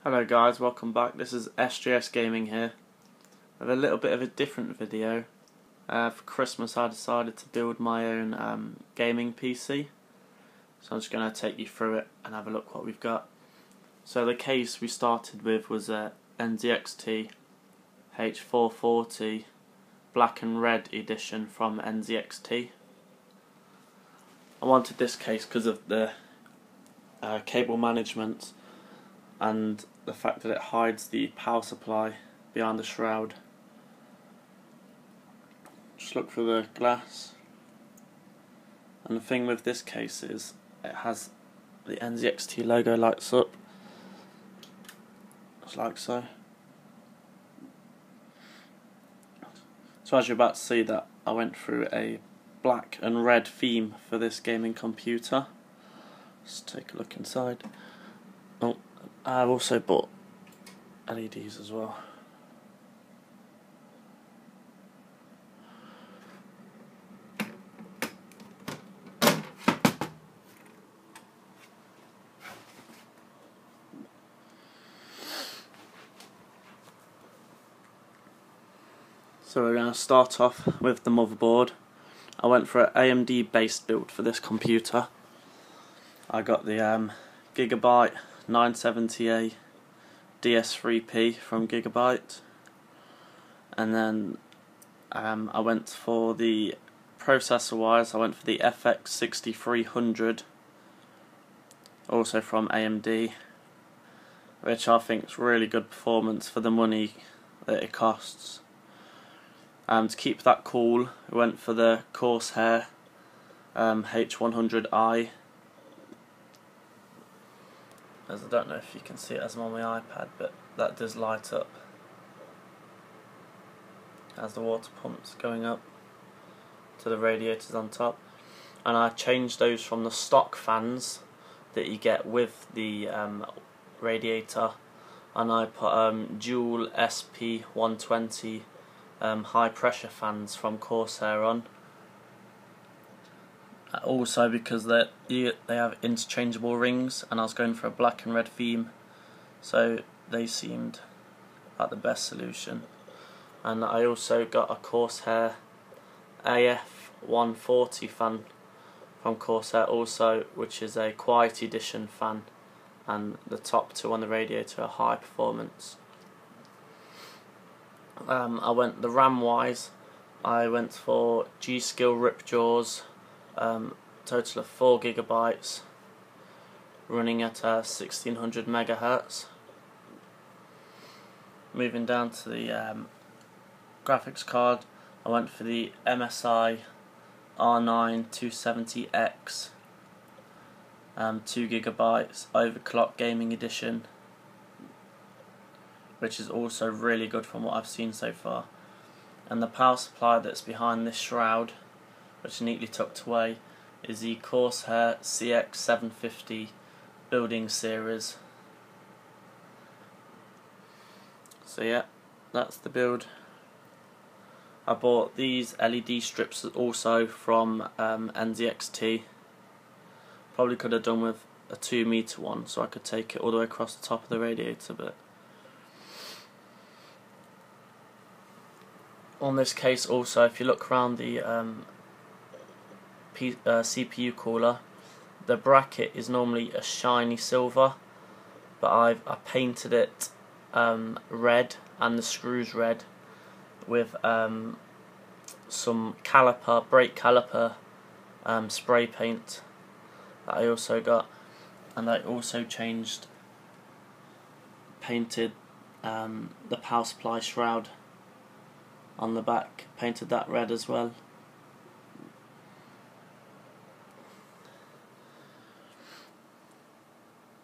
Hello guys, welcome back. This is SJS Gaming here with a little bit of a different video. For Christmas I decided to build my own gaming PC, so I'm just going to take you through it and have a look what we've got. So the case we started with was a NZXT H440 black and red edition from NZXT. I wanted this case because of the cable management and the fact that it hides the power supply behind the shroud. Just look through the glass, and the thing with this case is it has the NZXT logo lights up, just like so. So as you're about to see that I went through a black and red theme for this gaming computer. Let's take a look inside. Oh, I've also bought LEDs as well. So we're going to start off with the motherboard. I went for an AMD based build for this computer. I got the Gigabyte 970A DS3P from Gigabyte, and then I went for the processor wise, I went for the FX6300, also from AMD, which I think is really good performance for the money that it costs. To keep that cool, we went for the Corsair H440i. As I don't know if you can see it as I'm on my iPad, but that does light up as the water pumps going up to the radiators on top. And I changed those from the stock fans that you get with the radiator, and I put dual SP120 high pressure fans from Corsair on. Also because they have interchangeable rings, and I was going for a black and red theme, so they seemed like the best solution. And I also got a Corsair H440 fan from Corsair also, which is a quiet edition fan, and the top two on the radiator are high performance. The RAM wise, I went for G-Skill Ripjaws, total of 4 gigabytes, running at 1600 megahertz. Moving down to the graphics card, I went for the MSI R9 270X, 2 gigabytes overclock gaming edition, which is also really good from what I've seen so far. And the power supply that's behind this shroud, which is neatly tucked away, is the Corsair CX750 building series. So yeah, that's the build. I bought these LED strips also from NZXT. Probably could have done with a 2-meter one so I could take it all the way across the top of the radiator, but on this case also, if you look around the CPU cooler, the bracket is normally a shiny silver, but I painted it red, and the screws red, with some brake caliper spray paint that I also got. And I also painted the power supply shroud on the back, painted that red as well.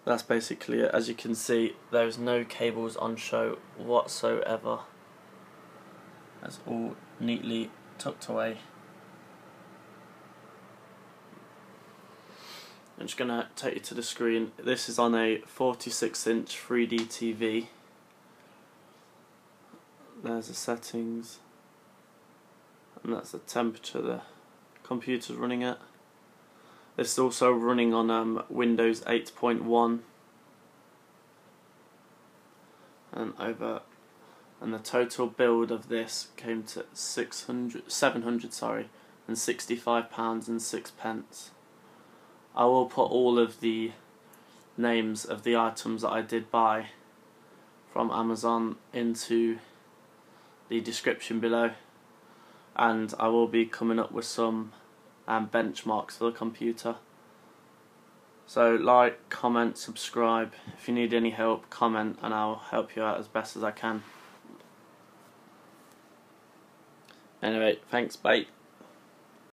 That's basically it. As you can see, there's no cables on show whatsoever. That's all neatly tucked away. I'm just going to take you to the screen. This is on a 46-inch 3D TV. There's the settings, and that's the temperature the computer's running at. This is also running on Windows 8.1. and the total build of this came to £765.06. I will put all of the names of the items that I did buy from Amazon into the description below, and I will be coming up with some benchmarks for the computer. So like, comment, subscribe. If you need any help, comment and I'll help you out as best as I can. Anyway, thanks, bye.